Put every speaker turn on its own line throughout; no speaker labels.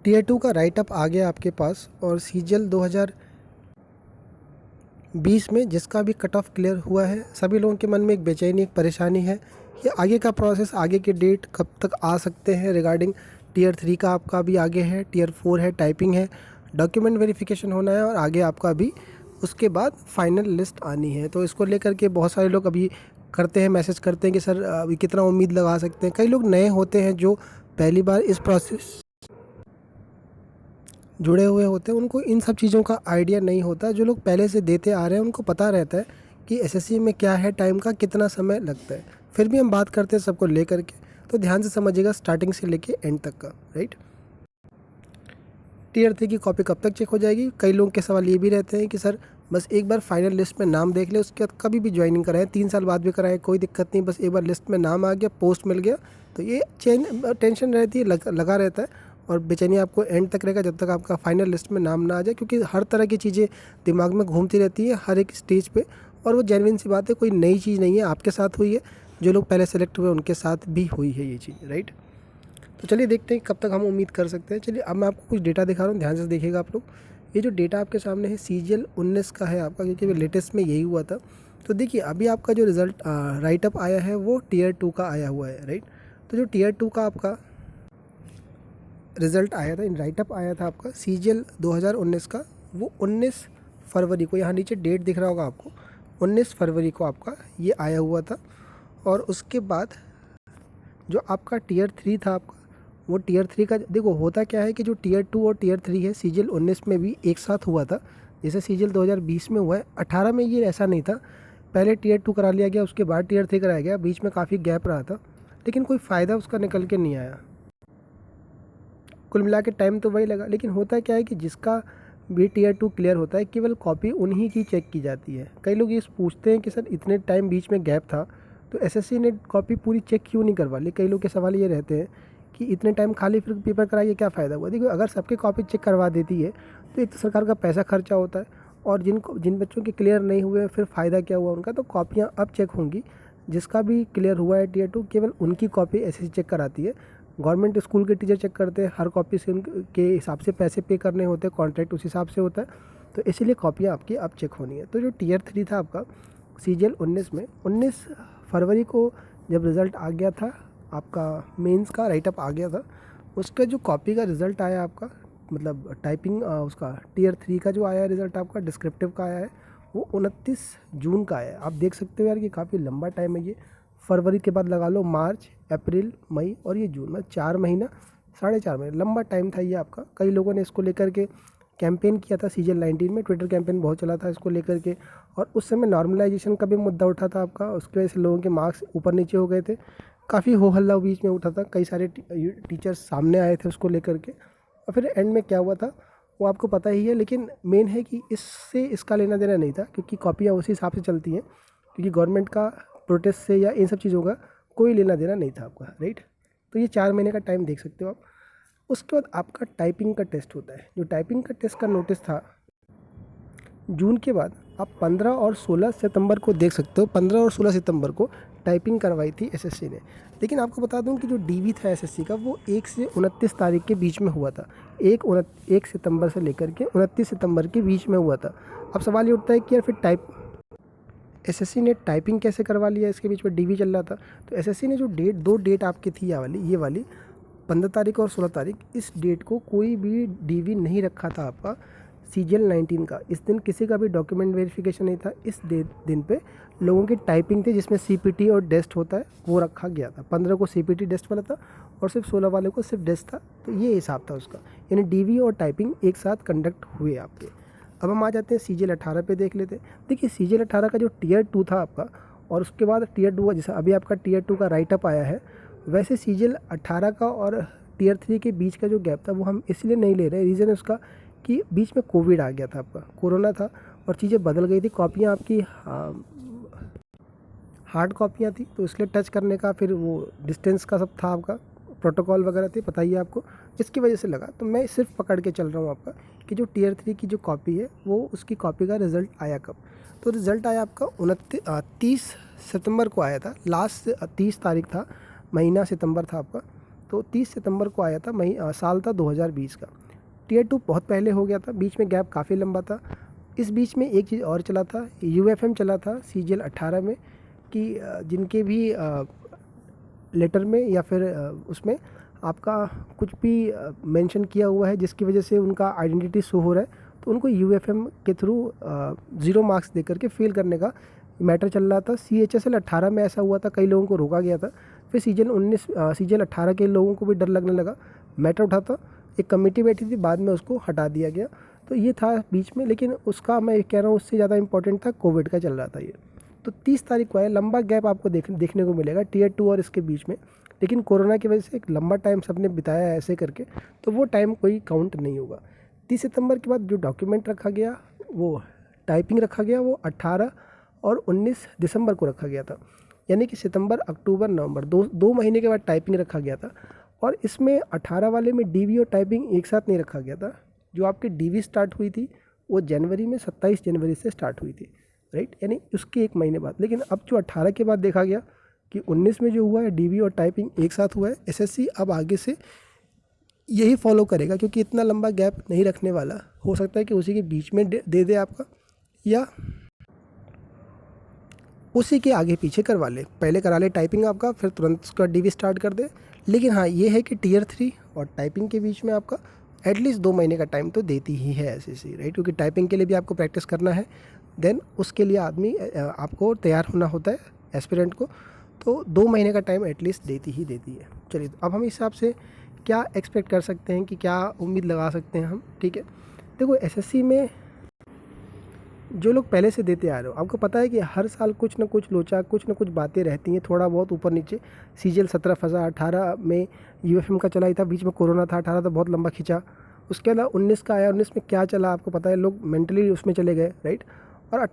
Tier 2 का right up आ गया आपके पास और सीजीएल 2020 में जिसका भी कट ऑफ क्लियर हुआ है, सभी लोगों के मन में एक बेचैनी, एक परेशानी है कि आगे का प्रोसेस, आगे के डेट कब तक आ सकते हैं। रिगार्डिंग टीयर 3 का आपका भी आगे है, टीयर 4 है, टाइपिंग है, डॉक्यूमेंट वेरिफिकेशन होना है और आगे आपका भी उसके बाद फाइनल लिस्ट आनी है। तो इसको लेकर के बहुत सारे लोग अभी करते हैं, मैसेज करते हैं कि सर अभी कितना उम्मीद लगा सकते हैं। कई लोग नए होते हैं जो पहली बार इस प्रोसेस जुड़े हुए होते हैं, उनको इन सब चीज़ों का आइडिया नहीं होता। जो लोग पहले से देते आ रहे हैं उनको पता रहता है कि एसएससी में क्या है, टाइम का कितना समय लगता है। फिर भी हम बात करते हैं सबको लेकर के, तो ध्यान से समझिएगा स्टार्टिंग से लेके एंड तक का, राइट। टीयर 3 की कॉपी कब तक चेक हो जाएगी? कई लोगों के सवाल ये भी रहते हैं कि सर बस एक बार फाइनल लिस्ट में नाम देख ले, उसके बाद कभी भी ज्वाइनिंग कराएं, 3 साल बाद भी कराएं, कोई दिक्कत नहीं, बस एक बार लिस्ट में नाम आ गया, पोस्ट मिल गया, तो ये टेंशन रहती है, लगा रहता है और बेचैनी आपको एंड तक रहेगा जब तक आपका फाइनल लिस्ट में नाम ना आ जाए। क्योंकि हर तरह की चीज़ें दिमाग में घूमती रहती है हर एक स्टेज पे, और वो जेन्युइन सी बात है, कोई नई चीज़ नहीं है, आपके साथ हुई है, जो लोग पहले सेलेक्ट हुए उनके साथ भी हुई है ये चीज़, राइट। तो चलिए देखते हैं कब तक हम उम्मीद कर सकते हैं। चलिए अब मैं आपको कुछ डेटा दिखा रहा हूँ, ध्यान से देखिएगा आप लोग। ये जो डेटा आपके सामने है सीजीएल 19 का है आपका, क्योंकि लेटेस्ट में यही हुआ था। तो देखिए अभी आपका जो रिज़ल्ट राइट अप आया है वो टीयर 2 का आया हुआ है, राइट। तो जो टीयर 2 का आपका रिज़ल्ट आया था, इन राइट अप आया था आपका सीजीएल 2019 का, वो 19 फरवरी को, यहाँ नीचे डेट दिख रहा होगा आपको, 19 फरवरी को आपका ये आया हुआ था। और उसके बाद जो आपका टीयर 3 था आपका, वो टीयर 3 का देखो होता क्या है कि जो टीयर 2 और टीयर 3 है सीजीएल 19 में भी एक साथ हुआ था, जैसे सीजीएल 2020 में हुआ है। 18 में ये ऐसा नहीं था, पहले टीयर 2 करा लिया गया, उसके बाद टीयर 3 कराया गया, बीच में काफ़ी गैप रहा था, लेकिन कोई फ़ायदा उसका निकल के नहीं आया। कुल मिला के टाइम तो वही लगा, लेकिन होता क्या है कि जिसका भी टीयर 2 क्लियर होता है केवल कॉपी उन्हीं की चेक की जाती है। कई लोग ये पूछते हैं कि सर इतने टाइम बीच में गैप था तो एसएससी ने कॉपी पूरी चेक क्यों नहीं करवा ली। कई लोग के सवाल ये रहते हैं कि इतने टाइम खाली फिर पेपर कराइए, क्या फ़ायदा हुआ। देखो अगर सबके कॉपी चेक करवा देती है तो एक तो सरकार का पैसा खर्चा होता है, और जिन बच्चों के क्लियर नहीं हुए फिर फ़ायदा क्या हुआ उनका। तो कॉपियाँ अब चेक होंगी, जिसका भी क्लियर हुआ है टीयर 2 केवल उनकी कॉपी एसएससी चेक कराती है। गवर्नमेंट स्कूल के टीचर चेक करते हैं, हर कॉपी से उनके हिसाब से पैसे पे करने होते हैं, कॉन्ट्रैक्ट उस हिसाब से होता है, तो इसीलिए कॉपियाँ आपकी अब चेक होनी है। तो जो टीयर 3 था आपका सीजीएल 19 में 19 फरवरी को जब रिज़ल्ट आ गया था आपका, मेंस का राइट अप आ गया था, उसका जो कॉपी का रिज़ल्ट आया आपका, मतलब टाइपिंग उसका टीयर 3 का जो आया है रिज़ल्ट आपका डिस्क्रिप्टिव का आया है, वो 29 जून का आया है। आप देख सकते हो यार कि काफ़ी लंबा टाइम है ये, फरवरी के बाद लगा लो मार्च, अप्रैल, मई और ये जून, मतलब 4 महीना, 4.5 महीने लंबा टाइम था ये आपका। कई लोगों ने इसको लेकर के कैंपेन किया था सीजीएल 19 में, ट्विटर कैंपेन बहुत चला था इसको लेकर के, और उस समय नॉर्मलाइजेशन का भी मुद्दा उठा था आपका, उसकी वजह से लोगों के मार्क्स ऊपर नीचे हो गए थे, काफ़ी हो हल्ला बीच में उठा था, कई सारे टीचर्स सामने आए थे उसको लेकर के, और फिर एंड में क्या हुआ था वो आपको पता ही है। लेकिन मेन है कि इससे इसका लेना देना नहीं था, क्योंकि कॉपियाँ उसी हिसाब से चलती हैं, क्योंकि गवर्नमेंट का प्रोटेस्ट से या इन सब चीज़ों का कोई लेना देना नहीं था आपका, राइट। तो ये 4 महीने का टाइम देख सकते हो आप। उसके बाद आपका टाइपिंग का टेस्ट होता है, जो टाइपिंग का टेस्ट का नोटिस था जून के बाद, आप 15 और 16 सितंबर को देख सकते हो। 15 और 16 सितंबर को टाइपिंग करवाई थी एसएससी ने। लेकिन आपको बता दूं कि जो डीवी था एसएससी का वो 1 से 29 तारीख के बीच में हुआ था, 1 सितंबर से लेकर के 29 सितंबर के बीच में हुआ था। अब सवाल ये उठता है कि यार फिर एसएससी ने टाइपिंग कैसे करवा लिया, इसके बीच में डीवी चल रहा था। तो एसएससी ने जो दो डेट आपकी थी ये वाली 15 तारीख और 16 तारीख, इस डेट को कोई भी डीवी नहीं रखा था आपका सीजीएल 19 का। इस दिन किसी का भी डॉक्यूमेंट वेरिफिकेशन नहीं था, इस दिन पे लोगों की टाइपिंग थी, जिसमें सीपीटी और डेस्ट होता है वो रखा गया था। 15 को सीपीटी डेस्ट वाला था और सिर्फ 16 वाले को सिर्फ डेस्ट था, तो ये हिसाब था उसका, यानी डीवी और टाइपिंग एक साथ कंडक्ट हुए आपके। अब हम आ जाते हैं सीजीएल 18 पे, देख लेते हैं। देखिए सीजीएल 18 का जो टीयर 2 था आपका, और उसके बाद टीयर 2 जैसा अभी आपका टीयर 2 का राइट अप आया है, वैसे सीजीएल 18 का और टीयर 3 के बीच का जो गैप था वो हम इसलिए नहीं ले रहे, रीज़न है उसका कि बीच में कोविड आ गया था आपका, कोरोना था और चीज़ें बदल गई थी। कॉपियाँ आपकी हार्ड कॉपियाँ थी, तो इसलिए टच करने का फिर वो डिस्टेंस का सब था आपका, प्रोटोकॉल वगैरह थे, पता ही है आपको, इसकी वजह से लगा। तो मैं सिर्फ पकड़ के चल रहा हूँ आपका कि जो टीयर 3 की जो कॉपी है वो उसकी कॉपी का रिज़ल्ट आया कब। तो रिज़ल्ट आया आपका 30 सितंबर को आया था, लास्ट 30 तारीख था, महीना सितंबर था आपका। तो 30 सितंबर को आया था, साल था 2020 का। टियर 2 बहुत पहले हो गया था, बीच में गैप काफ़ी लंबा था। इस बीच में एक चीज़ और चला था, यूएफएम चला था CGL 18 में, कि जिनके भी लेटर में या फिर उसमें आपका कुछ भी मेंशन किया हुआ है जिसकी वजह से उनका आइडेंटिटी शो हो रहा है, तो उनको यूएफएम के थ्रू 0 मार्क्स दे करके फेल करने का मैटर चल रहा था। CHSL 18 में ऐसा हुआ था, कई लोगों को रोका गया था। फिर CGL 18 के लोगों को भी डर लगने लगा, मैटर उठा था, एक कमेटी बैठी थी, बाद में उसको हटा दिया गया। तो ये था बीच में, लेकिन उसका मैं कह रहा हूँ उससे ज़्यादा इंपॉर्टेंट था कोविड का चल रहा था ये। तो 30 तारीख को है, लंबा गैप आपको देखने को मिलेगा टियर 2 और इसके बीच में, लेकिन कोरोना की वजह से एक लंबा टाइम सबने बिताया है ऐसे करके, तो वो टाइम कोई काउंट नहीं होगा। 30 सितंबर के बाद जो डॉक्यूमेंट रखा गया, वो टाइपिंग रखा गया, वो 18 और 19 दिसंबर को रखा गया था, यानी कि सितंबर, अक्टूबर, नवंबर, दो महीने के बाद टाइपिंग रखा गया था। और इसमें 18 वाले में DV और टाइपिंग एक साथ नहीं रखा गया था। जो आपकी DV स्टार्ट हुई थी वो जनवरी में, 27 जनवरी से स्टार्ट हुई थी, राइट, यानी उसके एक महीने बाद। लेकिन अब जो 18 के बाद देखा गया कि 19 में जो हुआ है DV और टाइपिंग एक साथ हुआ है। SSC अब आगे से यही फॉलो करेगा, क्योंकि इतना लंबा गैप नहीं रखने वाला। हो सकता है कि उसी के बीच में दे दे आपका, या उसी के आगे पीछे करवा ले, पहले करा ले टाइपिंग आपका, फिर तुरंत उसका DV स्टार्ट कर दे। लेकिन हाँ, ये है कि टियर 3 और टाइपिंग के बीच में आपका एटलीस्ट 2 महीने का टाइम तो देती ही है SSC, राइट, क्योंकि टाइपिंग के लिए भी आपको प्रैक्टिस करना है, देन उसके लिए आपको तैयार होना होता है एस्पिरेंट को, तो 2 महीने का टाइम एटलीस्ट देती ही देती है। चलिए, तो अब हम इस हिसाब से क्या एक्सपेक्ट कर सकते हैं, कि क्या उम्मीद लगा सकते हैं हम, ठीक है। देखो, SSC में जो लोग पहले से देते आ रहे हो, आपको पता है कि हर साल कुछ ना कुछ लोचा, कुछ ना कुछ बातें रहती हैं, थोड़ा बहुत ऊपर नीचे। CGL 17 फंसा, 18 में UFM का चला ही था, बीच में कोरोना था, 18 तो बहुत लंबा खिंचा। उसके अलावा 19 का आया, 19 में क्या चला आपको पता है, लोग मेंटली उसमें चले गए, राइट। और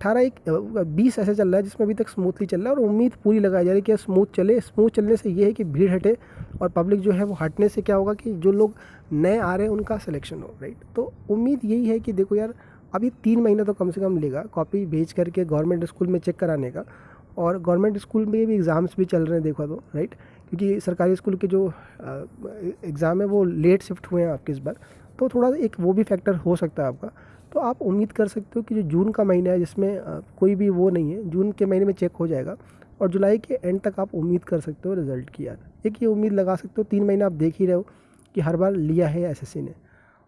20 ऐसे चल रहा है जिसमें अभी तक स्मूथली चल रहा है, और उम्मीद पूरी लगाई जा रही है कि स्मूथ चले। स्मूथ चलने से ये है कि भीड़ हटे, और पब्लिक जो है वो हटने से क्या होगा कि जो लोग नए आ रहे हैं उनका सिलेक्शन हो, राइट। तो उम्मीद यही है कि देखो यार, अभी 3 महीना तो कम से कम लेगा कॉपी भेज करके गवर्नमेंट स्कूल में चेक कराने का। और गवर्नमेंट स्कूल में भी एग्ज़ाम्स भी चल रहे हैं, देखो तो, राइट, क्योंकि सरकारी स्कूल के जो एग्ज़ाम है वो लेट शिफ्ट हुए हैं आपके इस बार, तो थोड़ा एक वो भी फैक्टर हो सकता है आपका। तो आप उम्मीद कर सकते हो कि जो जून का महीना है, जिसमें कोई भी वो नहीं है, जून के महीने में चेक हो जाएगा, और जुलाई के एंड तक आप उम्मीद कर सकते हो रिज़ल्ट की। यार, एक ये उम्मीद लगा सकते हो, 3 महीना आप देख ही रहे हो कि हर बार लिया है SSC ने।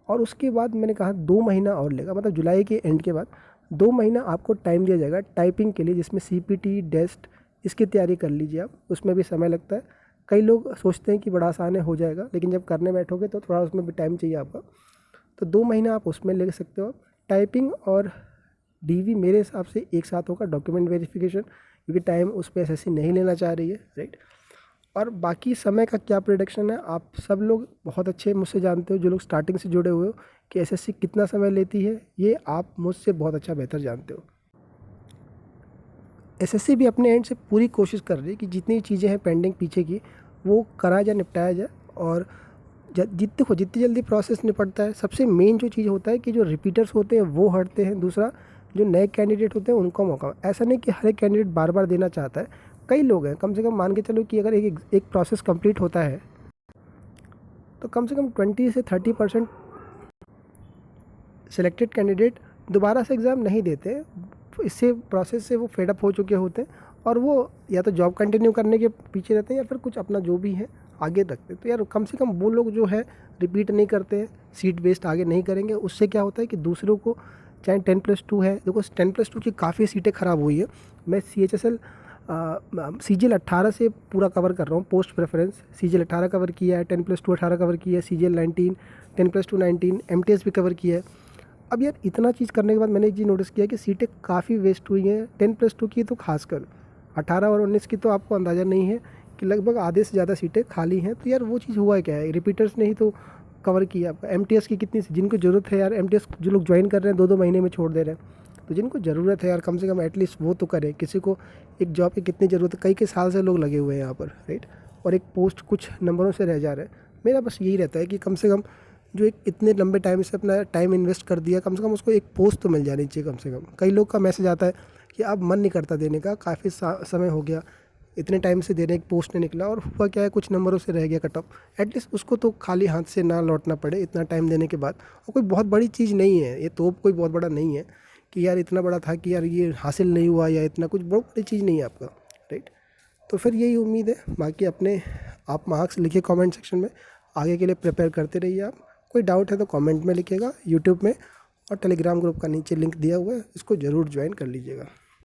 और उसके बाद मैंने कहा 2 महीना और लेगा, मतलब जुलाई के एंड के बाद 2 महीना आपको टाइम दिया जाएगा टाइपिंग के लिए, जिसमें CPT, डेस्ट, इसकी तैयारी कर लीजिए आप। उसमें भी समय लगता है, कई लोग सोचते हैं कि बड़ा आसान है, हो जाएगा, लेकिन जब करने बैठोगे तो थोड़ा उसमें भी टाइम चाहिए आपका। तो 2 महीना आप उसमें ले सकते हो। टाइपिंग और DV मेरे हिसाब से एक साथ होगा, डॉक्यूमेंट वेरिफिकेशन, क्योंकि टाइम उस पर SSC नहीं लेना चाह रही है, राइट। और बाकी समय का क्या प्रोडिक्शन है, आप सब लोग बहुत अच्छे मुझसे जानते हो, जो लोग स्टार्टिंग से जुड़े हुए हो, कि SSC कितना समय लेती है, ये आप मुझसे बहुत अच्छा बेहतर जानते हो। SSC भी अपने एंड से पूरी कोशिश कर रही है कि जितनी चीज़ें हैं पेंडिंग पीछे की, वो करा जाए, निपटाया जाए। और जितनी जल्दी प्रोसेस निपटता है, सबसे मेन जो चीज़ होता है कि जो रिपीटर्स होते हैं वो हटते हैं, दूसरा जो नए कैंडिडेट होते हैं उनको मौका। ऐसा नहीं कि हर एक कैंडिडेट बार बार देना चाहता है, कई लोग हैं, कम से कम मान के चलो कि अगर एक प्रोसेस कंप्लीट होता है तो कम से कम 20 से 30% सिलेक्टेड कैंडिडेट दोबारा से एग्ज़ाम नहीं देते। इससे प्रोसेस से वो फेडअप हो चुके होते हैं, और वो या तो जॉब कंटिन्यू करने के पीछे रहते हैं, या फिर कुछ अपना जो भी है आगे रखते हैं। तो यार, कम से कम वो लोग जो है रिपीट नहीं करते हैं, सीट वेस्ट आगे नहीं करेंगे। उससे क्या होता है कि दूसरों को, चाहे 10+2 है, देखो 10+2 की काफ़ी सीटें ख़राब हुई है। मैं CGL 18 से पूरा कवर कर रहा हूँ, पोस्ट प्रेफरेंस CGL 18 कवर किया है, 10+2 18 कवर किया है, CGL 19, 10+2 19, MTS भी कवर किया है। अब यार, इतना चीज़ करने के बाद मैंने एक चीज़ नोटिस किया कि सीटें काफ़ी वेस्ट हुई हैं। 10+2 की तो खासकर, 18 और 19 की तो आपको अंदाज़ा नहीं है कि लगभग आधे से ज़्यादा सीटें खाली हैं। तो यार, वो चीज़ हुआ है क्या है, रिपीटर्स ने ही तो कवर किया आपका। MTS की कितनी, जिनको ज़रूरत है यार, MTS जो लोग ज्वाइन कर रहे हैं 2-2 महीने में छोड़ दे रहे हैं, तो जिनको ज़रूरत है यार, कम से कम एटलीस्ट वो तो करें। किसी को एक जॉब की कितनी ज़रूरत है, कई साल से लोग लगे हुए हैं यहाँ पर, राइट, और एक पोस्ट कुछ नंबरों से रह जा रहे हैं। मेरा बस यही रहता है कि कम से कम जो एक इतने लंबे टाइम से अपना टाइम इन्वेस्ट कर दिया, कम से कम उसको एक पोस्ट तो मिल जानी चाहिए कम से कम। कई लोग का मैसेज आता है कि अब मन नहीं करता देने का, काफ़ी समय हो गया, इतने टाइम से दे रहे हैं, एक पोस्ट नहीं निकला और हुआ क्या है, कुछ नंबरों से रह गया कट ऑफ, एटलीस्ट उसको तो खाली हाथ से ना लौटना पड़े इतना टाइम देने के बाद। और कोई बहुत बड़ी चीज़ नहीं है ये, तो कोई बहुत बड़ा नहीं है कि यार इतना बड़ा था कि यार ये हासिल नहीं हुआ, या इतना कुछ बहुत बड़ी चीज़ नहीं है आपका, राइट। तो फिर यही उम्मीद है, बाकी अपने आप मार्क्स लिखिए कमेंट सेक्शन में, आगे के लिए प्रिपेयर करते रहिए आप। कोई डाउट है तो कमेंट में लिखिएगा यूट्यूब में, और टेलीग्राम ग्रुप का नीचे लिंक दिया हुआ है, इसको ज़रूर ज्वाइन कर लीजिएगा।